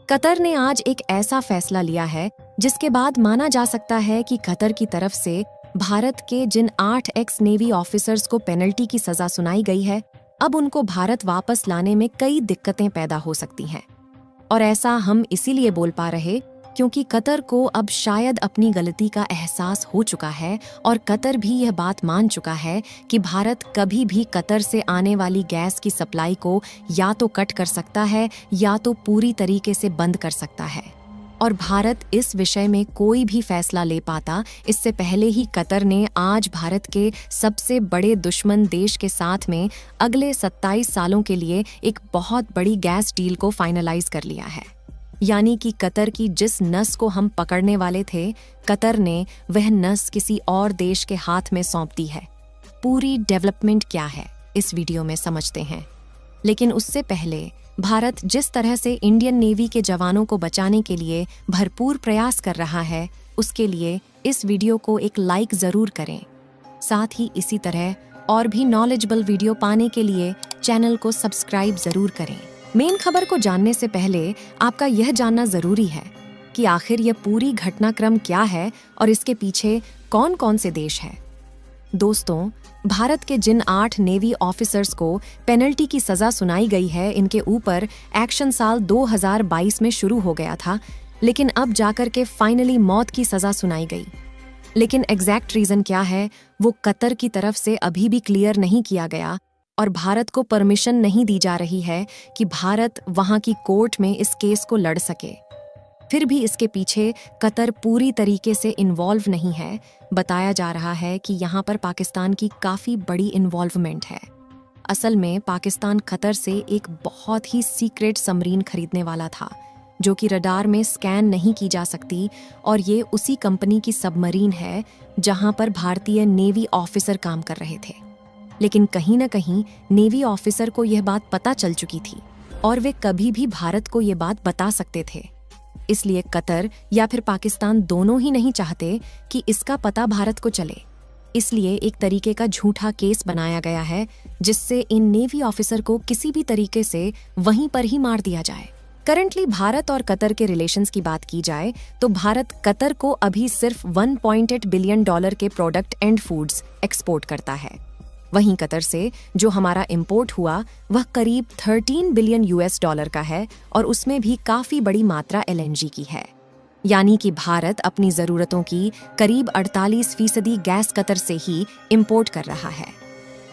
Qatar ने आज एक ऐसा फैसला लिया है जिसके बाद माना जा सकता है कि कतर की तरफ से भारत के जिन 8 एक्स नेवी ऑफिसर्स को पेनल्टी की सजा सुनाई गई है, अब उनको भारत वापस लाने में कई दिक्कतें पैदा हो सकती हैं। और ऐसा हम इसीलिए बोल पा रहे क्योंकि कतर को अब शायद अपनी गलती का एहसास हो चुका है और कतर भी यह बात मान चुका है कि भारत कभी भी कतर से आने वाली गैस की सप्लाई को या तो कट कर सकता है या तो पूरी तरीके से बंद कर सकता है। और भारत इस विषय में कोई भी फैसला ले पाता इससे पहले ही कतर ने आज भारत के सबसे बड़े दुश्मन देश के साथ में अगले 27 सालों के लिए एक बहुत बड़ी गैस डील को फाइनलाइज कर लिया है। यानी कि कतर की जिस नस को हम पकड़ने वाले थे, कतर ने वह नस किसी और देश के हाथ में सौंप दी है। पूरी डेवलपमेंट क्या है इस वीडियो में समझते हैं, लेकिन उससे पहले भारत जिस तरह से इंडियन नेवी के जवानों को बचाने के लिए भरपूर प्रयास कर रहा है, उसके लिए इस वीडियो को एक लाइक जरूर करें। साथ ही इसी तरह और भी नॉलेजेबल वीडियो पाने के लिए चैनल को सब्सक्राइब जरूर करें। मेन खबर को जानने से पहले आपका यह जानना जरूरी है कि आखिर यह पूरी घटनाक्रम क्या है और इसके पीछे कौन कौन से देश हैं। दोस्तों, भारत के जिन 8 नेवी ऑफिसर्स को पेनल्टी की सजा सुनाई गई है, इनके ऊपर एक्शन साल 2022 में शुरू हो गया था, लेकिन अब जाकर के फाइनली मौत की सजा सुनाई गई। लेकिन एग्जैक्ट रीजन क्या है वो कतर की तरफ से अभी भी क्लियर नहीं किया गया और भारत को परमिशन नहीं दी जा रही है कि भारत वहां की कोर्ट में इस केस को लड़ सके। फिर भी इसके पीछे कतर पूरी तरीके से इन्वॉल्व नहीं है। बताया जा रहा है कि यहाँ पर पाकिस्तान की काफ़ी बड़ी इन्वॉल्वमेंट है। असल में पाकिस्तान कतर से एक बहुत ही सीक्रेट सबमरीन खरीदने वाला था जो कि रडार में स्कैन नहीं की जा सकती, और ये उसी कंपनी की सबमरीन है जहाँ पर भारतीय नेवी ऑफिसर काम कर रहे थे। लेकिन कहीं न कहीं नेवी ऑफिसर को यह बात पता चल चुकी थी और वे कभी भी भारत को यह बात बता सकते थे। इसलिए कतर या फिर पाकिस्तान दोनों ही नहीं चाहते कि इसका पता भारत को चले। इसलिए एक तरीके का झूठा केस बनाया गया है जिससे इन नेवी ऑफिसर को किसी भी तरीके से वहीं पर ही मार दिया जाए। करंटली भारत और कतर के रिलेशंस की बात की जाए तो भारत कतर को अभी सिर्फ $1.8 बिलियन के प्रोडक्ट एंड फूड्स एक्सपोर्ट करता है। वहीं कतर से जो हमारा इंपोर्ट हुआ वह करीब $13 बिलियन का है और उसमें भी काफी बड़ी मात्रा LNG की है। यानी कि भारत अपनी जरूरतों की करीब 48% गैस कतर से ही इंपोर्ट कर रहा है।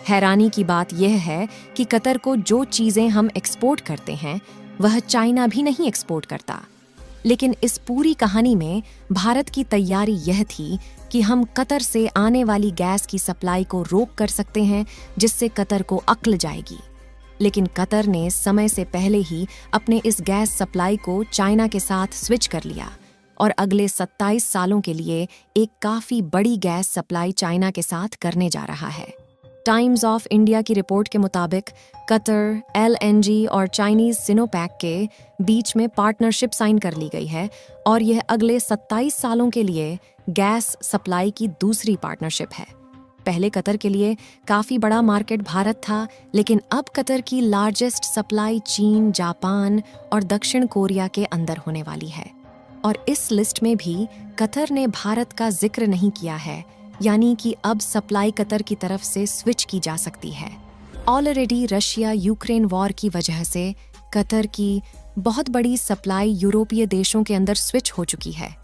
हैरानी की बात यह है कि कतर को जो चीजें हम एक्सपोर्ट करते हैं वह चाइना भी नहीं एक्सपोर्ट करता। लेकिन इस पूरी कहानी में भारत की तैयारी यह थी कि हम कतर से आने वाली गैस की सप्लाई को रोक कर सकते हैं जिससे कतर को अक्ल जाएगी। लेकिन कतर ने समय से पहले ही अपने इस गैस सप्लाई को चाइना के साथ स्विच कर लिया और अगले 27 सालों के लिए एक काफी बड़ी गैस सप्लाई चाइना के साथ करने जा रहा है। टाइम्स ऑफ इंडिया की रिपोर्ट के मुताबिक कतर, LNG और चाइनीज सिनोपैक के बीच में पार्टनरशिप साइन कर ली गई है और यह अगले 27 सालों के लिए गैस सप्लाई की दूसरी पार्टनरशिप है। पहले कतर के लिए काफी बड़ा मार्केट भारत था, लेकिन अब कतर की लार्जेस्ट सप्लाई चीन, जापान और दक्षिण कोरिया के अंदर होने वाली है। और इस लिस्ट में भी कतर ने भारत का जिक्र नहीं किया है, यानी कि अब सप्लाई कतर की तरफ से स्विच की जा सकती है। ऑलरेडी रशिया यूक्रेन वॉर की वजह से कतर की बहुत बड़ी सप्लाई यूरोपीय देशों के अंदर स्विच हो चुकी है।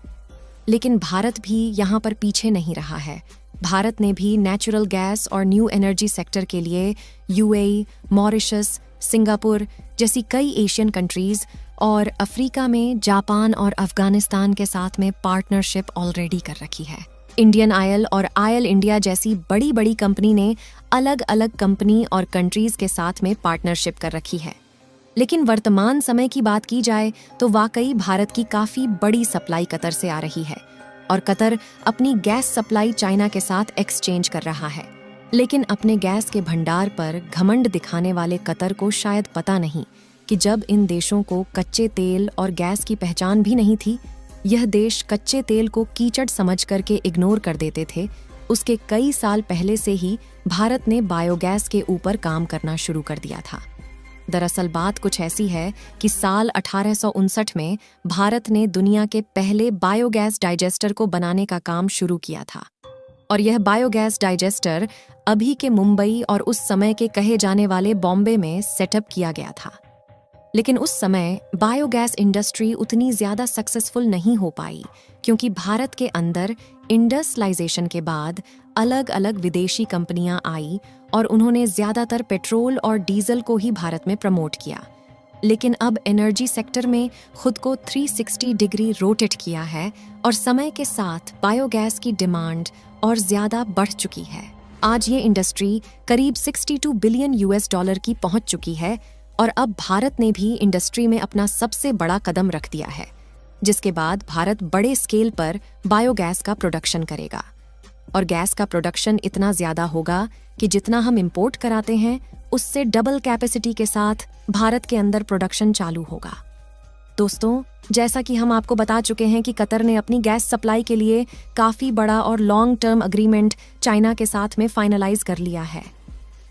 लेकिन भारत भी यहाँ पर पीछे नहीं रहा है। भारत ने भी नेचुरल गैस और न्यू एनर्जी सेक्टर के लिए UAE, मॉरिशस, सिंगापुर जैसी कई एशियन कंट्रीज और अफ्रीका में जापान और अफगानिस्तान के साथ में पार्टनरशिप ऑलरेडी कर रखी है। इंडियन ऑयल और ऑयल इंडिया जैसी बड़ी बड़ी कंपनी ने अलग अलग कंपनी और कंट्रीज के साथ में पार्टनरशिप कर रखी है। लेकिन वर्तमान समय की बात की जाए तो वाकई भारत की काफी बड़ी सप्लाई कतर से आ रही है और कतर अपनी गैस सप्लाई चाइना के साथ एक्सचेंज कर रहा है। लेकिन अपने गैस के भंडार पर घमंड दिखाने वाले कतर को शायद पता नहीं कि जब इन देशों को कच्चे तेल और गैस की पहचान भी नहीं थी, यह देश कच्चे तेल को कीचड़ समझ करके इग्नोर कर देते थे। उसके कई साल पहले से ही भारत ने बायोगैस के ऊपर काम करना शुरू कर दिया था। दरअसल बात कुछ ऐसी है कि साल 1859 में भारत ने दुनिया के पहले बायोगैस डाइजेस्टर को बनाने का काम शुरू किया था। और यह बायोगैस डाइजेस्टर अभी के मुंबई और उस समय के कहे जाने वाले बॉम्बे में सेटअप किया गया था। लेकिन उस समय बायोगैस इंडस्ट्री उतनी ज़्यादा सक्सेसफुल नहीं हो पाई, क्योंकि भारत के अंदर इंडस्ट्रियलाइजेशन के बाद अलग अलग विदेशी कंपनियां आई और उन्होंने ज़्यादातर पेट्रोल और डीजल को ही भारत में प्रमोट किया। लेकिन अब एनर्जी सेक्टर में खुद को 360 डिग्री रोटेट किया है और समय के साथ बायोगैस की डिमांड और ज़्यादा बढ़ चुकी है। आज ये इंडस्ट्री करीब 62 बिलियन US$ की पहुंच चुकी है और अब भारत ने भी इंडस्ट्री में अपना सबसे बड़ा कदम रख दिया है, जिसके बाद भारत बड़े स्केल पर बायोगैस का प्रोडक्शन करेगा। और गैस का प्रोडक्शन इतना ज़्यादा होगा कि जितना हम इंपोर्ट कराते हैं उससे डबल कैपेसिटी के साथ भारत के अंदर प्रोडक्शन चालू होगा। दोस्तों, जैसा कि हम आपको बता चुके हैं कि कतर ने अपनी गैस सप्लाई के लिए काफ़ी बड़ा और लॉन्ग टर्म एग्रीमेंट चाइना के साथ में फाइनलाइज कर लिया है,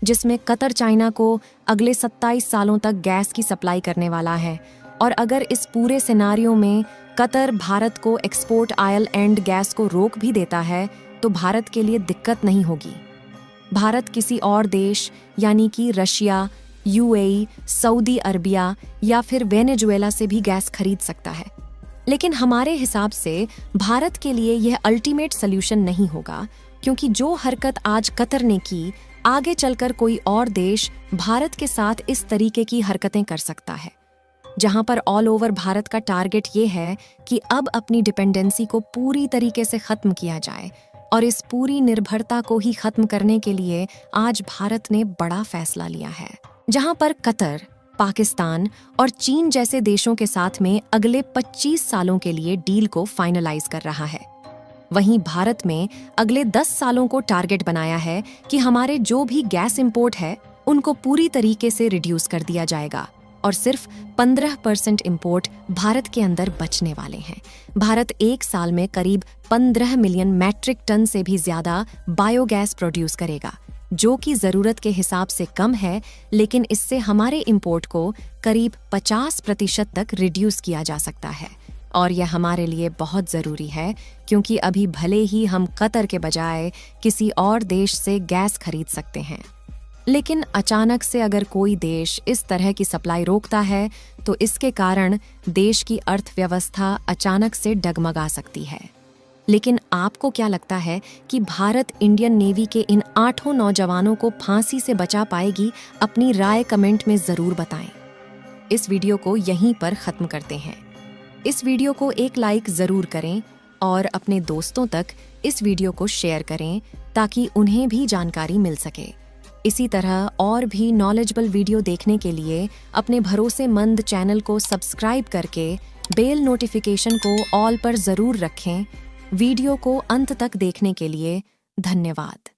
जिसमें कतर चाइना को अगले 27 सालों तक गैस की सप्लाई करने वाला है। और अगर इस पूरे सिनारियो में कतर भारत को एक्सपोर्ट ऑयल एंड गैस को रोक भी देता है तो भारत के लिए दिक्कत नहीं होगी। भारत किसी और देश यानी कि रशिया, UAE, सऊदी अरबिया या फिर वेनेजुएला से भी गैस खरीद सकता है। लेकिन हमारे हिसाब से भारत के लिए यह अल्टीमेट सल्यूशन नहीं होगा, क्योंकि जो हरकत आज कतर ने की, आगे चलकर कोई और देश भारत के साथ इस तरीके की हरकतें कर सकता है, जहां पर ऑल ओवर भारत का टारगेट ये है कि अब अपनी डिपेंडेंसी को पूरी तरीके से खत्म किया जाए। और इस पूरी निर्भरता को ही खत्म करने के लिए आज भारत ने बड़ा फैसला लिया है, जहां पर कतर, पाकिस्तान और चीन जैसे देशों के साथ में अगले 25 सालों के लिए डील को फाइनलाइज कर रहा है। वहीं भारत में अगले 10 सालों को टारगेट बनाया है कि हमारे जो भी गैस इंपोर्ट है उनको पूरी तरीके से रिड्यूस कर दिया जाएगा और सिर्फ 15% इंपोर्ट भारत के अंदर बचने वाले हैं। भारत एक साल में करीब 15 मिलियन मैट्रिक टन से भी ज्यादा बायोगैस प्रोड्यूस करेगा, जो कि जरूरत के हिसाब से कम है, लेकिन इससे हमारे इंपोर्ट को करीब 50% तक रिड्यूस किया जा सकता है। और यह हमारे लिए बहुत ज़रूरी है, क्योंकि अभी भले ही हम कतर के बजाय किसी और देश से गैस खरीद सकते हैं, लेकिन अचानक से अगर कोई देश इस तरह की सप्लाई रोकता है तो इसके कारण देश की अर्थव्यवस्था अचानक से डगमगा सकती है। लेकिन आपको क्या लगता है कि भारत इंडियन नेवी के इन 8 नौजवानों को फांसी से बचा पाएगी? अपनी राय कमेंट में ज़रूर बताएं। इस वीडियो को यहीं पर ख़त्म करते हैं। इस वीडियो को एक लाइक ज़रूर करें और अपने दोस्तों तक इस वीडियो को शेयर करें ताकि उन्हें भी जानकारी मिल सके। इसी तरह और भी नॉलेजेबल वीडियो देखने के लिए अपने भरोसेमंद चैनल को सब्सक्राइब करके बेल नोटिफिकेशन को ऑल पर ज़रूर रखें। वीडियो को अंत तक देखने के लिए धन्यवाद।